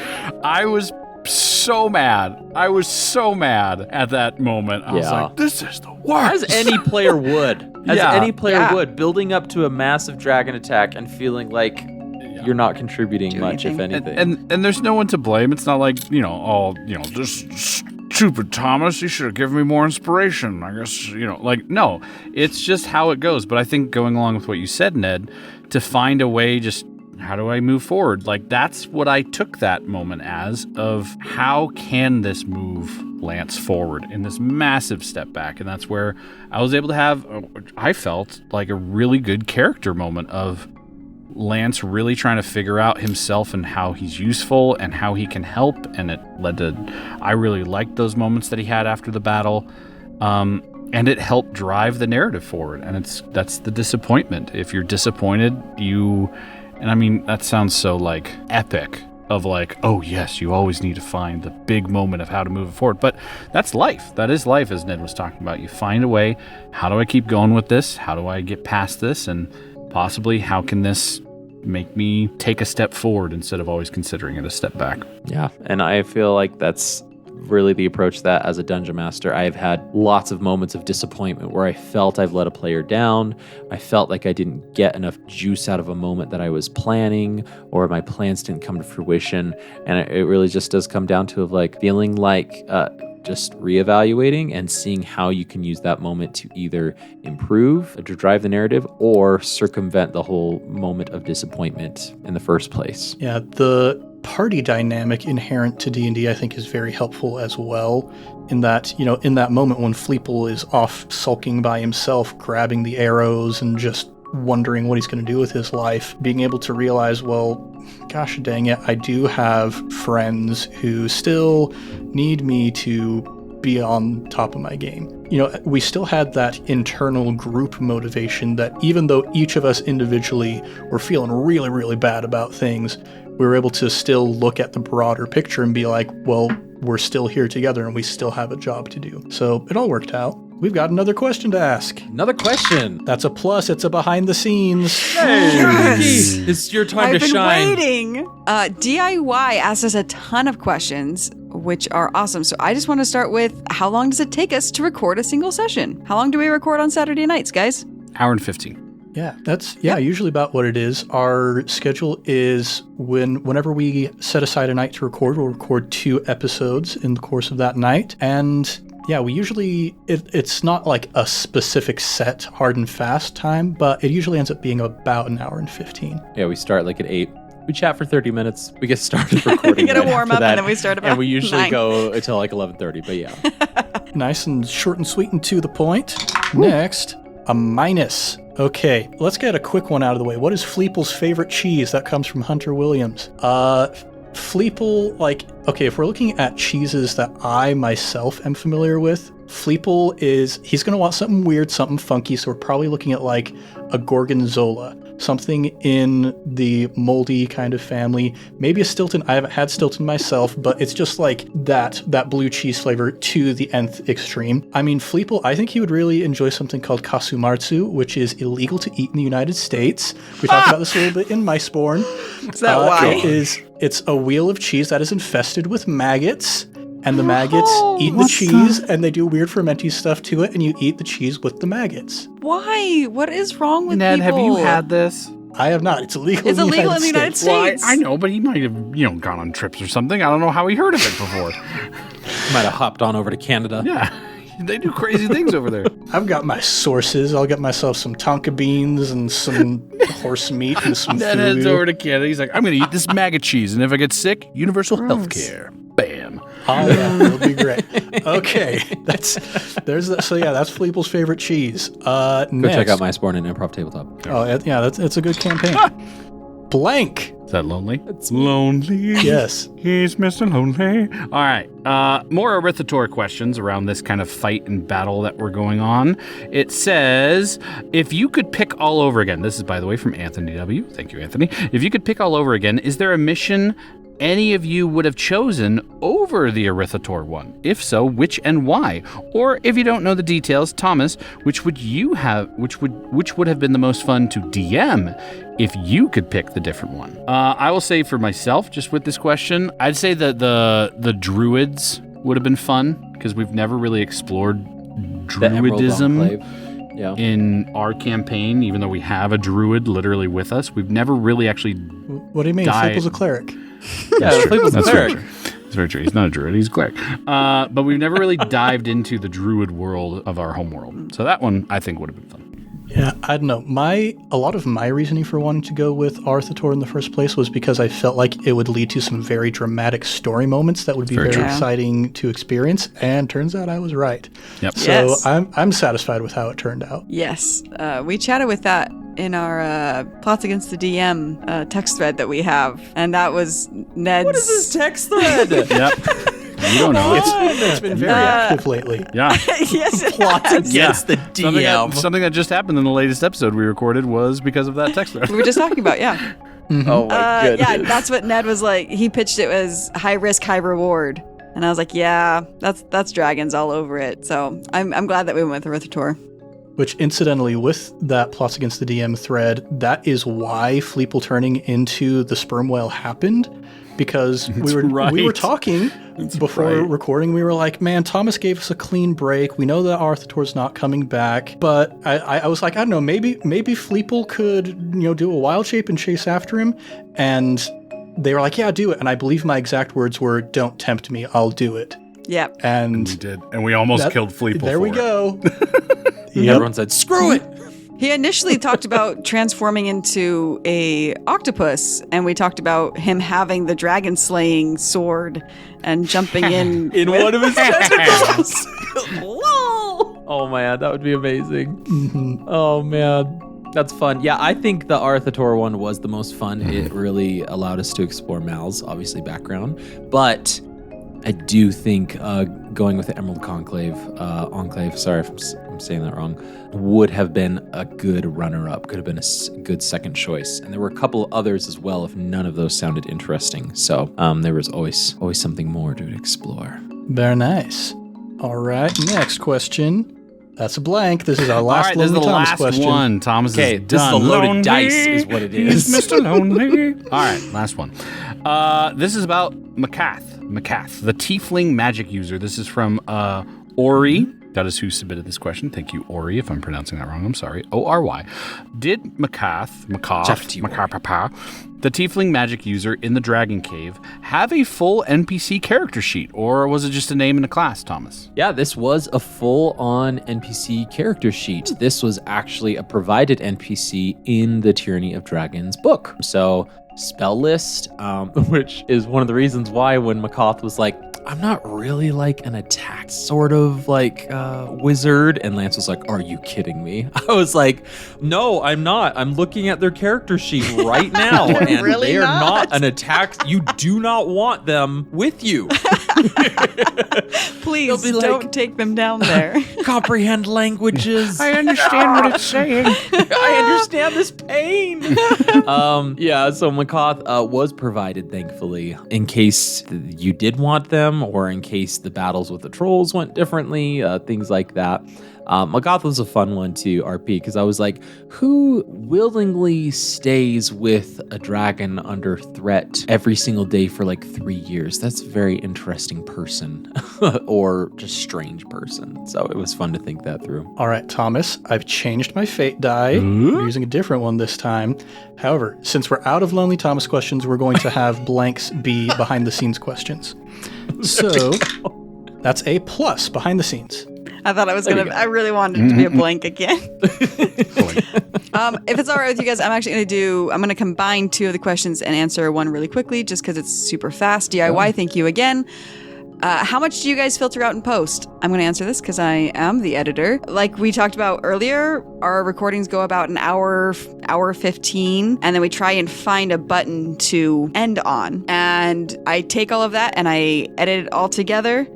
I was so mad. I was so mad at that moment. I was like, this is the worst. As any player would. Building up to a massive dragon attack and feeling like you're not contributing much, if anything. And there's no one to blame. It's not like, this stupid Thomas, you should have given me more inspiration. I guess, no, it's just how it goes. But I think going along with what you said, Ned, to find a way, just how do I move forward? Like, that's what I took that moment as, of how can this move Lance forward in this massive step back? And that's where I was able to have, I felt like a really good character moment of Lance really trying to figure out himself and how he's useful and how he can help. And it led to, I really liked those moments that he had after the battle. And it helped drive the narrative forward. And that's the disappointment. If you're disappointed, and I mean, that sounds so like epic of like, oh yes, you always need to find the big moment of how to move it forward. But that's life. That is life, as Ned was talking about. You find a way. How do I keep going with this? How do I get past this? And possibly, how can this make me take a step forward instead of always considering it a step back? Yeah, and I feel like that's really the approach that as a dungeon master, I've had lots of moments of disappointment where I felt I've let a player down. I felt like I didn't get enough juice out of a moment that I was planning, or my plans didn't come to fruition. And it really just does come down to like feeling like just reevaluating and seeing how you can use that moment to either improve, to drive the narrative, or circumvent the whole moment of disappointment in the first place. Yeah, the party dynamic inherent to D&D, I think, is very helpful as well, in that, in that moment when Fleeple is off sulking by himself, grabbing the arrows and just wondering what he's going to do with his life, being able to realize, well, gosh dang it, I do have friends who still need me to be on top of my game. We still had that internal group motivation that even though each of us individually were feeling really, really bad about things, we were able to still look at the broader picture and be like, well, we're still here together and we still have a job to do. So it all worked out. We've got another question to ask. Another question. That's a plus. It's a behind the scenes. Hey, yes. It's your time I've to been shine. waiting. DIY asked us a ton of questions, which are awesome. So I just want to start with, how long does it take us to record a single session? How long do we record on Saturday nights, guys? Hour and 15. Yeah, that's usually about what it is. Our schedule is whenever we set aside a night to record, we'll record 2 episodes in the course of that night. And yeah, we usually, it's not like a specific set hard and fast time, but it usually ends up being about an hour and 15. Yeah, we start like at 8. We chat for 30 minutes. We get started recording. We get a warm up and then we start about And we usually 9. go until like 11:30, but yeah. Nice and short and sweet and to the point. Next, a minus. Okay, let's get a quick one out of the way. What is Fleeple's favorite cheese? That comes from Hunter Williams. Fleeple, if we're looking at cheeses that I myself am familiar with, Fleeple he's going to want something weird, something funky, so we're probably looking at like a Gorgonzola, something in the moldy kind of family, maybe a Stilton. I haven't had Stilton myself, but it's just like that blue cheese flavor to the nth extreme. I mean, Fleeple, I think he would really enjoy something called Kasumartsu, which is illegal to eat in the United States. We talked about this a little bit in Miceborne. Is that why? It's a wheel of cheese that is infested with maggots, and the maggots eat the cheese, and they do weird fermenty stuff to it, and you eat the cheese with the maggots. Why? What is wrong with Ned, people? have you had this? I have not. It's illegal. It's illegal in the United States. Well, I know, but he might have, gone on trips or something. I don't know how he heard of it before. Might have hopped on over to Canada. Yeah, they do crazy things over there. I've got my sources. I'll get myself some tonka beans and some horse meat and some Ned food. heads over to Canada. He's like, I'm going to eat this maggot cheese, and if I get sick, universal health care. Bam. Oh yeah, it'll be great. Okay, that's Fleeple's favorite cheese. Go check out Miceborne and Improv Tabletop. Oh yeah, it's a good campaign. Blank. Is that lonely? It's lonely. Yes. He's Mr. Lonely. All right. More Arithmetor questions around this kind of fight and battle that we're going on. It says, if you could pick all over again, this is, by the way, from Anthony W. Thank you, Anthony. If you could pick all over again, is there a mission any of you would have chosen over the Arithmetor one? If so, which and why? Or if you don't know the details, Thomas, which would have been the most fun to DM if you could pick the different one? I will say for myself, just with this question, I'd say that the druids would have been fun because we've never really explored druidism in our campaign, even though we have a druid literally with us. We've never really actually What do you mean? Fleep was a cleric. Yeah, Fleep was a cleric. It's very true. He's not a druid. He's a cleric. But we've never really dived into the druid world of our home world. So that one, I think, would have been fun. Yeah, I don't know. A lot of my reasoning for wanting to go with Arithmetor in the first place was because I felt like it would lead to some very dramatic story moments that would be very exciting to experience, and turns out I was right. Yep. So Yes. I'm satisfied with how it turned out. Yes. We chatted with that in our Plots Against the DM text thread that we have, and that was Ned's... What is this text thread? Yep. You don't know. It's been very active lately. Yeah. Yes, it Plots has. against the DM. Something that just happened in the latest episode we recorded was because of that text thread. We were just talking about, yeah. Oh my goodness. Yeah, that's what Ned was like. He pitched it as high risk, high reward. And I was like, yeah, that's dragons all over it. So I'm glad that we went with Arithmetor. Which, incidentally, with that Plots Against the DM thread, that is why Fleeple turning into the sperm whale happened. Because we were talking before recording. We were like, man, Thomas gave us a clean break. We know that Arthur's not coming back. But I was like, I don't know, maybe Fleeple could, do a wild shape and chase after him. And they were like, yeah, do it. And I believe my exact words were, don't tempt me, I'll do it. Yep. And we did. And we almost killed Fleeple. There we go. Everyone said, screw it. He initially talked about transforming into a octopus, and we talked about him having the dragon slaying sword and jumping in one of his tentacles. Oh man, that would be amazing. Mm-hmm. Oh man, that's fun. Yeah, I think the Arithmetor one was the most fun. It really allowed us to explore Mal's obviously background, but I do think going with the Emerald Enclave, sorry if I'm saying that wrong, would have been a good runner-up, could have been a good second choice. And there were a couple of others as well if none of those sounded interesting. So there was always something more to explore. Very nice. All right, next question. That's a blank. This is our last All right, this is the Thomas last question. one. Thomas is done. This is the loaded Lonely. dice is what it is. He's Mr. Lonely. All right, last one. This is about Makath, the tiefling magic user. This is from Ori. That is who submitted this question. Thank you, Ori, if I'm pronouncing that wrong. I'm sorry. O-R-Y. Did Makath, the tiefling magic user in the Dragon Cave, have a full NPC character sheet, or was it just a name and a class, Thomas? Yeah, this was a full-on NPC character sheet. This was actually a provided NPC in the Tyranny of Dragons book. So, spell list, which is one of the reasons why when Makath was like, I'm not really like an attack sort of like wizard. And Lance was like, are you kidding me? I was like, no, I'm not. I'm looking at their character sheet right now. And really they are not. not an attack. You do not want them with you. Please They'll be don't like, take them down there. comprehend languages. I understand what it's saying. I understand this pain. Yeah, so Makath was provided, thankfully, in case you did want them or in case the battles with the trolls went differently, things like that. Makath was a fun one to RP because I was like, who willingly stays with a dragon under threat every single day for like 3 years? That's a very interesting person or just strange person. So it was fun to think that through. All right, Thomas, I've changed my fate die. We're using a different one this time. However, since we're out of Lonely Thomas questions, we're going to have blanks be behind the scenes questions. So that's a plus behind the scenes. I thought I was going to, I really wanted it to be a blank again. If it's all right with you guys, I'm actually I'm going to combine two of the questions and answer one really quickly just because it's super fast. DIY, thank you again. How much do you guys filter out in post? I'm going to answer this because I am the editor. Like we talked about earlier, our recordings go about an hour 15, and then we try and find a button to end on. And I take all of that and I edit it all together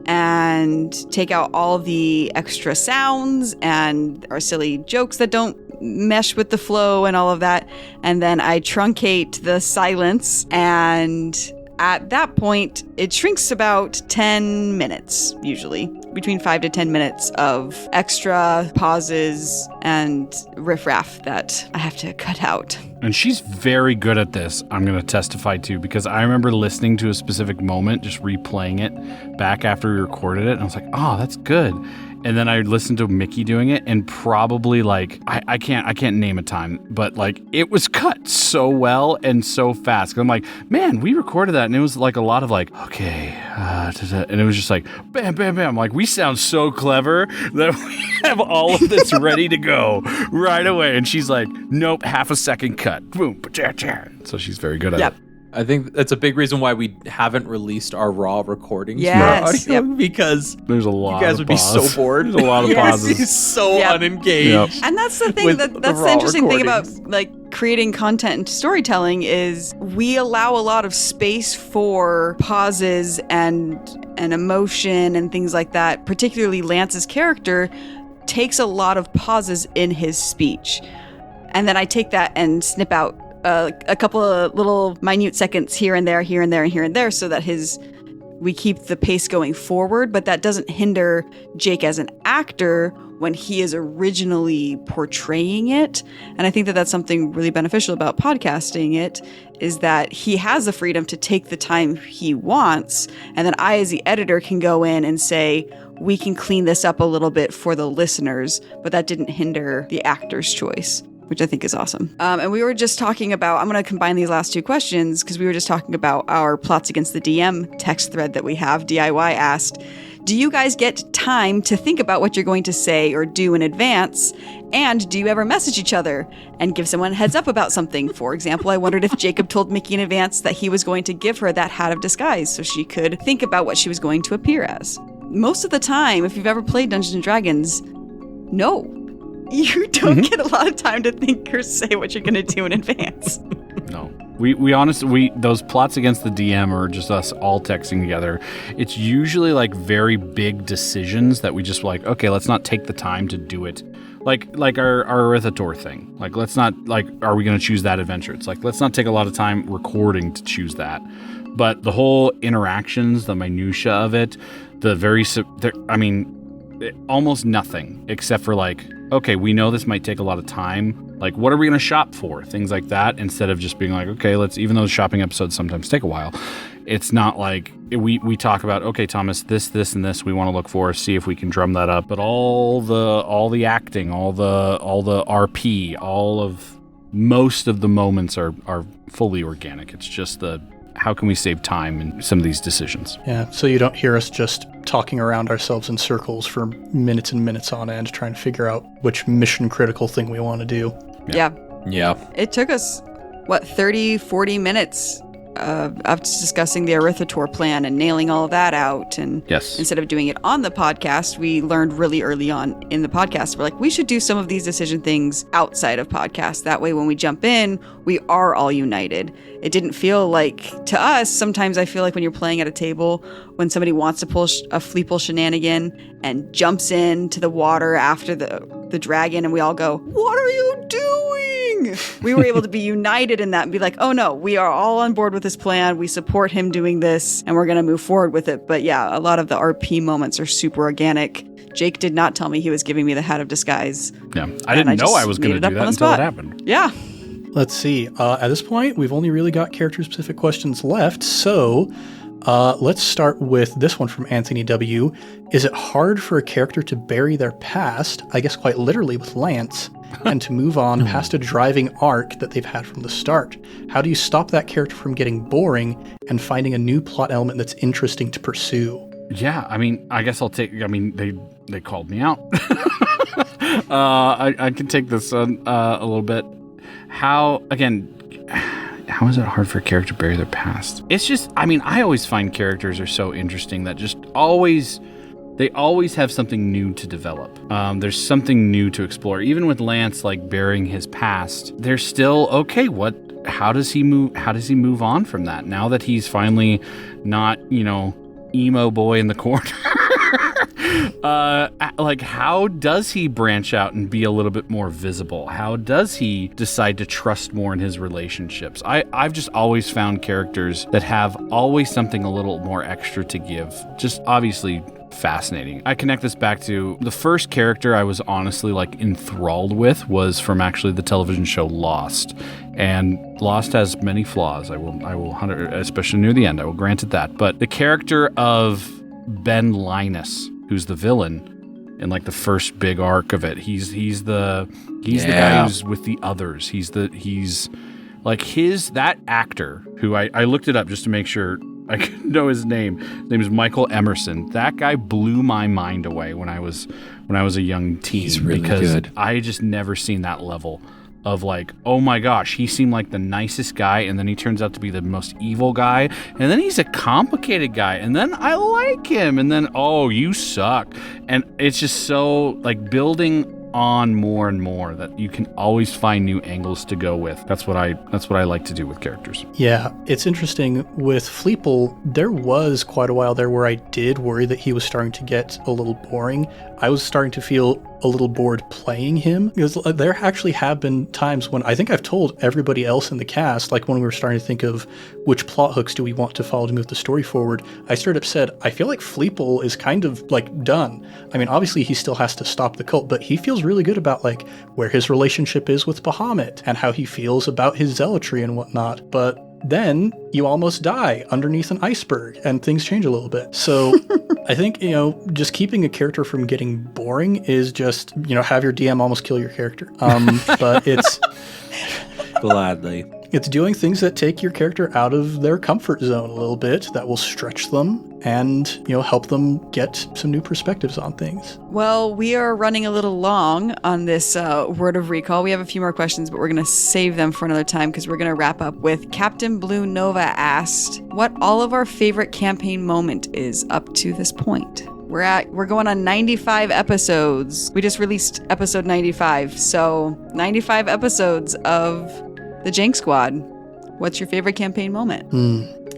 and take out all the extra sounds and our silly jokes that don't mesh with the flow and all of that. And then I truncate the silence, and at that point, it shrinks about 10 minutes, usually, between 5 to 10 minutes of extra pauses and riffraff that I have to cut out. And she's very good at this, I'm going to testify to, because I remember listening to a specific moment, just replaying it back after we recorded it, and I was like, oh, that's good. And then I listened to Mickey doing it, and probably like I can't name a time, but like it was cut so well and so fast. I'm like, man, we recorded that, and it was like a lot of like, okay, and it was just like bam, bam, bam. Like we sound so clever that we have all of this ready to go right away. And she's like, nope, half a second cut, boom, so she's very good at it. I think that's a big reason why we haven't released our raw recordings Yes, for our audio, because There's a lot. you guys would be so bored. There's a lot of Yes. pauses. He's so Yep. unengaged. Yep. And that's the thing, with that's the the raw interesting thing about recordings. like creating content and storytelling is we allow a lot of space for pauses and emotion and things like that. Particularly Lance's character takes a lot of pauses in his speech. And then I take that and snip out a couple of little minute seconds here and there, here and there, and here and there, so that we keep the pace going forward, but that doesn't hinder Jake as an actor when he is originally portraying it. And I think that that's something really beneficial about podcasting it, is that he has the freedom to take the time he wants. And then I, as the editor, can go in and say, we can clean this up a little bit for the listeners, but that didn't hinder the actor's choice, which I think is awesome. And we were just talking about, I'm going to combine these last two questions because we were just talking about our Plots Against the DM text thread that we have. DIY asked, do you guys get time to think about what you're going to say or do in advance? And do you ever message each other and give someone a heads up about something? For example, I wondered if Jacob told Mickey in advance that he was going to give her that hat of disguise so she could think about what she was going to appear as. Most of the time, if you've ever played Dungeons & Dragons, no. You don't get a lot of time to think or say what you're going to do in advance. No. We honestly, those plots against the DM are just us all texting together. It's usually like very big decisions that we just like, okay, let's not take the time to do it. Like our Arithator thing. Like, let's not, like, are we going to choose that adventure? It's like, let's not take a lot of time recording to choose that. But the whole interactions, the minutia of it, almost nothing except for like, okay, we know this might take a lot of time. Like, what are we going to shop for? Things like that, instead of just being like, okay, even though shopping episodes sometimes take a while, it's not like we talk about, okay, Thomas, this, and this we want to look for, see if we can drum that up. But all the acting, all the RP, most of the moments are fully organic. It's just how can we save time in some of these decisions? Yeah, so you don't hear us just talking around ourselves in circles for minutes and minutes on end, trying to figure out which mission critical thing we want to do. Yeah. Yeah. It took us, 30, 40 minutes of discussing the Arithator plan and nailing all of that out. And Yes. instead of doing it on the podcast, we learned really early on in the podcast, we're like, we should do some of these decision things outside of podcasts. That way, when we jump in, we are all united. It didn't feel like, to us, sometimes I feel like when you're playing at a table, when somebody wants to pull a Fleeple shenanigan and jumps into the water after the dragon, and we all go, what are you doing? We were able to be united in that and be like, oh no, we are all on board with this plan. We support him doing this, and we're going to move forward with it. But yeah, a lot of the RP moments are super organic. Jake did not tell me he was giving me the hat of disguise. Yeah, I didn't know I was going to do that until it happened. Yeah. Let's see. At this point, we've only really got character-specific questions left, so let's start with this one from Anthony W. Is it hard for a character to bury their past, I guess quite literally with Lance, and to move on past a driving arc that they've had from the start? How do you stop that character from getting boring and finding a new plot element that's interesting to pursue? Yeah, I guess I'll take, they called me out. I can take this a little bit. How How is it hard for a character to bury their past? It's just, I mean, I always find characters are so interesting that just they always have something new to develop. There's something new to explore. Even with Lance, like, burying his past, they're still, okay, how does he move on from that? Now that he's finally not, emo boy in the corner. Like, how does he branch out and be a little bit more visible? How does he decide to trust more in his relationships? I've just always found characters that have always something a little more extra to give. Just obviously fascinating. I connect this back to the first character I was honestly like enthralled with was from actually the television show Lost. And Lost has many flaws. I will especially near the end, I will grant it that. But the character of Ben Linus, who's the villain in like the first big arc of it, he's the guy who's with the others. He's that actor who I looked it up just to make sure I could know his name. His name is Michael Emerson. That guy blew my mind away when I was a young teen. He's really because good. I just never seen that level of like, oh my gosh, he seemed like the nicest guy, and then he turns out to be the most evil guy, and then he's a complicated guy, and then I like him, and then, oh, you suck. And it's just so like building on more and more that you can always find new angles to go with. That's what I like to do with characters. Yeah, it's interesting. With Fleeple, there was quite a while there where I did worry that he was starting to get a little boring. I was starting to feel a little bored playing him, because there actually have been times when I think I've told everybody else in the cast, like when we were starting to think of which plot hooks do we want to follow to move the story forward, I straight up said, I feel like Fleeple is kind of like done. I mean, obviously he still has to stop the cult, but he feels really good about like where his relationship is with Bahamut and how he feels about his zealotry and whatnot. But then you almost die underneath an iceberg and things change a little bit. So I think, just keeping a character from getting boring is just, have your DM almost kill your character. But it's Gladly. It's doing things that take your character out of their comfort zone a little bit, that will stretch them and, help them get some new perspectives on things. Well, we are running a little long on this word of recall. We have a few more questions, but we're going to save them for another time because we're going to wrap up with Captain Blue Nova asked what all of our favorite campaign moment is up to this point. We're going on 95 episodes. We just released episode 95. So 95 episodes of the Jank Squad. What's your favorite campaign moment?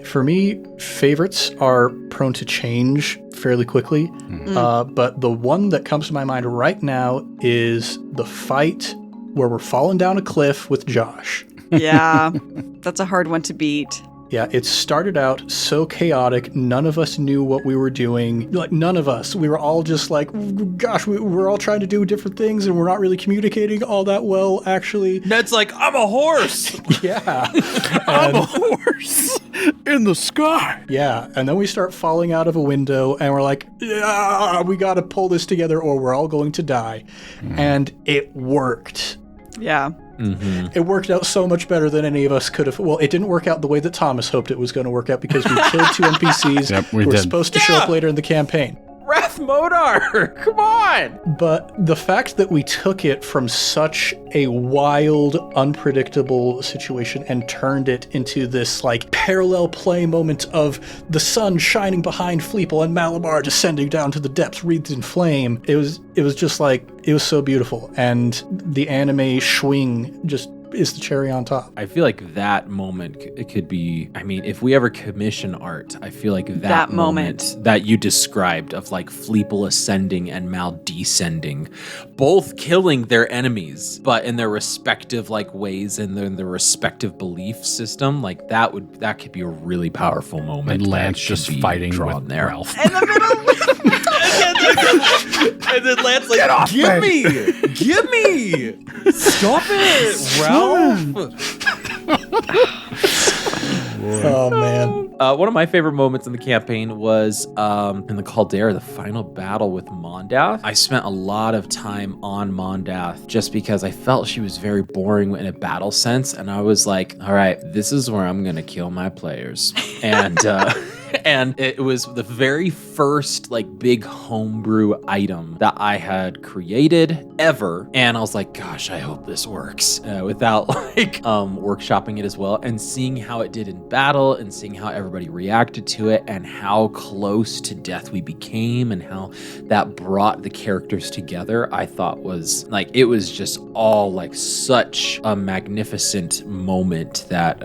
For me, favorites are prone to change fairly quickly. But the one that comes to my mind right now is the fight where we're falling down a cliff with Josh. Yeah, that's a hard one to beat. Yeah, it started out so chaotic. None of us knew what we were doing. Like, none of us. We were all just like, gosh, we're all trying to do different things and we're not really communicating all that well, actually. Ned's like, I'm a horse. Yeah. I'm a horse in the sky. Yeah, and then we start falling out of a window and we're like, yeah, we got to pull this together or we're all going to die. And it worked. Yeah. Mm-hmm. It worked out so much better than any of us could have. Well, it didn't work out the way that Thomas hoped it was going to work out because we killed 2 NPCs who were supposed to show up later in the campaign. Wrath Modar! Come on! But the fact that we took it from such a wild, unpredictable situation and turned it into this like parallel play moment of the sun shining behind Fleeple and Malamar descending down to the depths wreathed in flame, it was just like, it was so beautiful. And the anime swing just is the cherry on top. I feel like that moment it could be, I mean, if we ever commission art, I feel like that moment that you described of like Fleeple ascending and Mal descending, both killing their enemies, but in their respective like ways and in their respective belief system, like that could be a really powerful moment. And Lance just fighting with there. Ralph. In the middle. And then Lance like, get off give me! Stop it, Ralph! Oh, man. One of my favorite moments in the campaign was in the Caldera, the final battle with Mondath. I spent a lot of time on Mondath just because I felt she was very boring in a battle sense, and I was like, all right, this is where I'm going to kill my players. And And it was the very first like big homebrew item that I had created ever. And I was like, gosh, I hope this works without like workshopping it as well, and seeing how it did in battle and seeing how everybody reacted to it and how close to death we became and how that brought the characters together, I thought was like, it was just all like such a magnificent moment that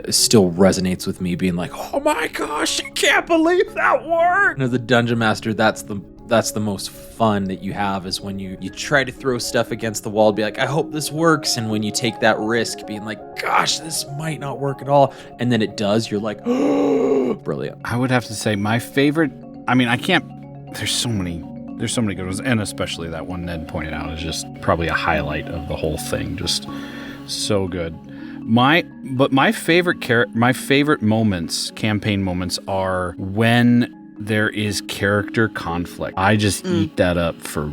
still resonates with me, being like, oh my gosh, I can't believe that worked. And as a dungeon master, that's the most fun that you have, is when you try to throw stuff against the wall, be like, I hope this works. And when you take that risk, being like, gosh, this might not work at all. And then it does, you're like, oh, brilliant. I would have to say my favorite, I mean, there's so many good ones. And especially that one Ned pointed out is just probably a highlight of the whole thing. Just so good. My favorite moments, campaign moments, are when there is character conflict. I just eat that up for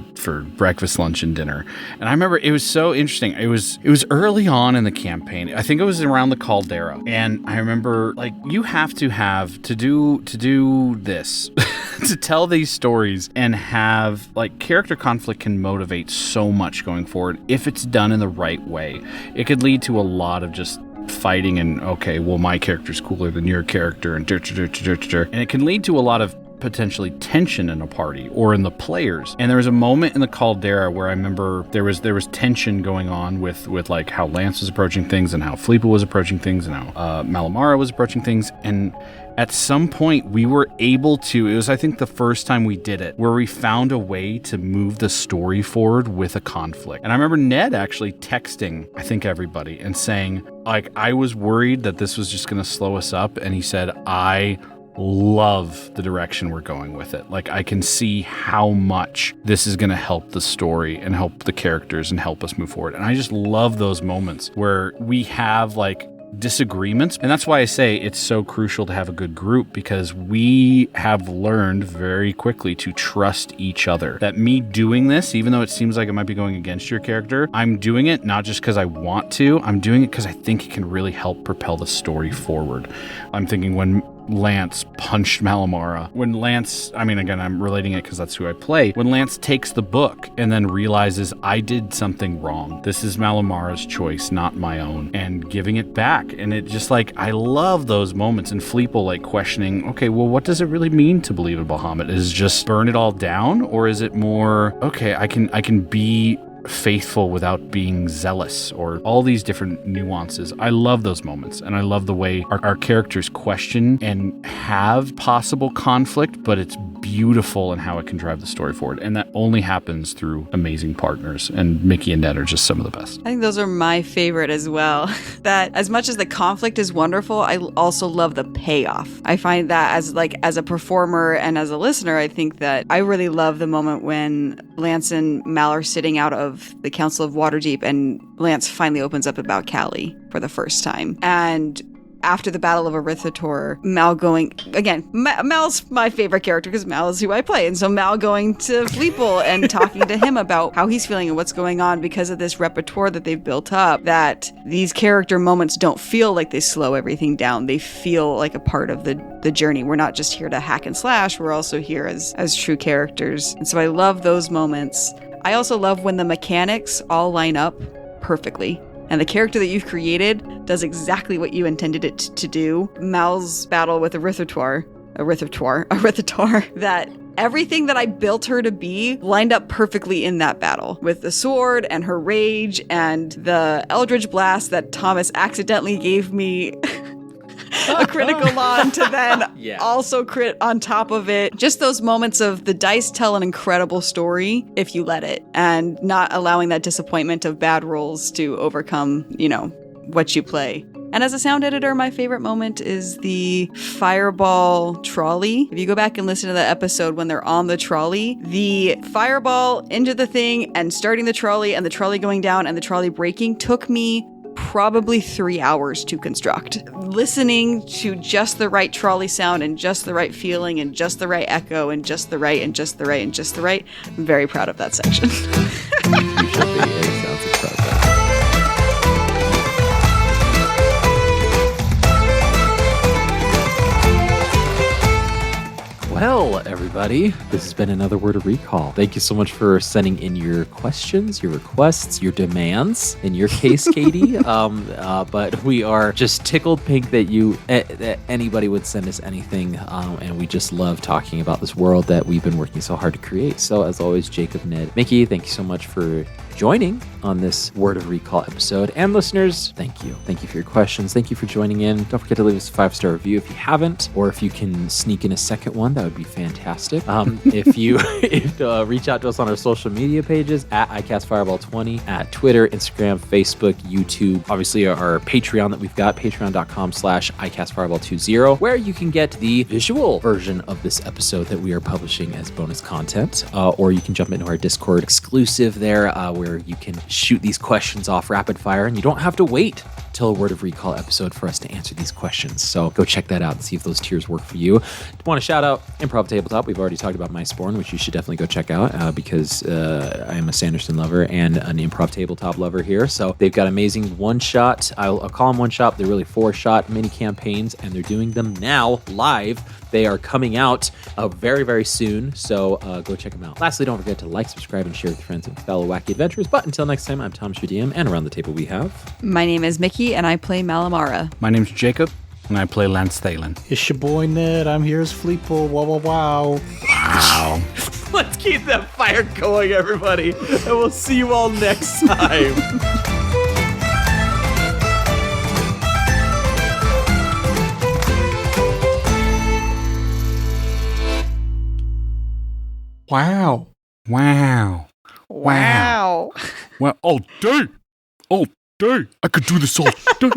breakfast, lunch, and dinner. And I remember it was so interesting. It was early on in the campaign. I think it was around the Caldera. And I remember, like, you have to do this, to tell these stories and have, like, character conflict can motivate so much going forward if it's done in the right way. It could lead to a lot of just fighting and, okay, well, my character's cooler than your character, and and it can lead to a lot of potentially tension in a party or in the players. And there was a moment in the Caldera where I remember there was tension going on with like how Lance was approaching things and how Fleepa was approaching things and how Malamara was approaching things. And at some point we were able to, it was, I think, the first time we did it, where we found a way to move the story forward with a conflict. And I remember Ned actually texting, I think, everybody and saying, like, I was worried that this was just going to slow us up. And he said, I love the direction we're going with it. Like, I can see how much this is going to help the story and help the characters and help us move forward. And I just love those moments where we have, like, disagreements. And that's why I say it's so crucial to have a good group, because we have learned very quickly to trust each other. That me doing this, even though it seems like it might be going against your character, I'm doing it not just because I want to, I'm doing it because I think it can really help propel the story forward. I'm thinking when Lance punched Malamara. When Lance, I mean, again, I'm relating it because that's who I play. When Lance takes the book and then realizes I did something wrong. This is Malamara's choice, not my own. And giving it back. And it just, like, I love those moments. And Fleeple, like, questioning, okay, well, what does it really mean to believe in Bahamut? Is it just burn it all down? Or is it more, okay, I can be faithful without being zealous, or all these different nuances. I love those moments, and I love the way our characters question and have possible conflict, but it's beautiful in how it can drive the story forward. And that only happens through amazing partners, and Mickey and Ned are just some of the best. I think those are my favorite as well. That as much as the conflict is wonderful, I also love the payoff. I find that as a performer and as a listener, I think that I really love the moment when Lance and Mal are sitting out of the Council of Waterdeep and Lance finally opens up about Callie for the first time. And after the Battle of Erythrator, Mal going, again, Mal's my favorite character because Mal is who I play. And so Mal going to Fleeple and talking to him about how he's feeling and what's going on because of this repertoire that they've built up, that these character moments don't feel like they slow everything down. They feel like a part of the journey. We're not just here to hack and slash. We're also here as true characters. And so I love those moments. I also love when the mechanics all line up perfectly. And the character that you've created does exactly what you intended it to do. Mal's battle with Erythrator, that everything that I built her to be lined up perfectly in that battle. With the sword and her rage and the Eldritch Blast that Thomas accidentally gave me a critical on to then also crit on top of it. Just those moments of the dice tell an incredible story if you let it, and not allowing that disappointment of bad rolls to overcome, what you play. And as a sound editor, my favorite moment is the fireball trolley. If you go back and listen to that episode when they're on the trolley, the fireball into the thing and starting the trolley and the trolley going down and the trolley breaking took me probably 3 hours to construct. Listening to just the right trolley sound and just the right feeling and just the right echo and just the right and just the right and just the right. I'm very proud of that section. You should be. It sounds incredible. Well, everybody, this has been another Word of Recall. Thank you so much for sending in your questions, your requests, your demands. In your case, Katie, but we are just tickled pink that that anybody would send us anything, and we just love talking about this world that we've been working so hard to create. So, as always, Jacob, Ned, Mickey, thank you so much for joining on this Word of Recall episode. And listeners, thank you. Thank you for your questions. Thank you for joining in. Don't forget to leave us a 5-star review if you haven't, or if you can sneak in a second one, that would be fantastic. If you reach out to us on our social media pages at iCastFireball20, at Twitter, Instagram, Facebook, YouTube, obviously our Patreon that we've got, patreon.com/iCastFireball20, where you can get the visual version of this episode that we are publishing as bonus content, or you can jump into our Discord exclusive there, where you can shoot these questions off rapid fire, and you don't have to wait till a Word of Recall episode for us to answer these questions. So go check that out and see if those tiers work for you. Want to shout out Improv Tabletop. We've already talked about Mistborn, which you should definitely go check out, because I am a Sanderson lover and an Improv Tabletop lover here. So they've got amazing one-shot, I'll call them one-shot, they're really 4-shot mini campaigns, and they're doing them now live. They are coming out very, very soon, so go check them out. Lastly, don't forget to like, subscribe, and share with your friends and fellow wacky adventurers. But until next time, I'm Thomas, your DM, and around the table we have... My name is Mickey, and I play Malamara. My name's Jacob, and I play Lance Thalen. It's your boy Ned. I'm here as Fleetpool. Wow, wow, wow. Wow. Let's keep that fire going, everybody, and we'll see you all next time. Wow. Wow. Wow. Well, all day. All day. I could do this all day.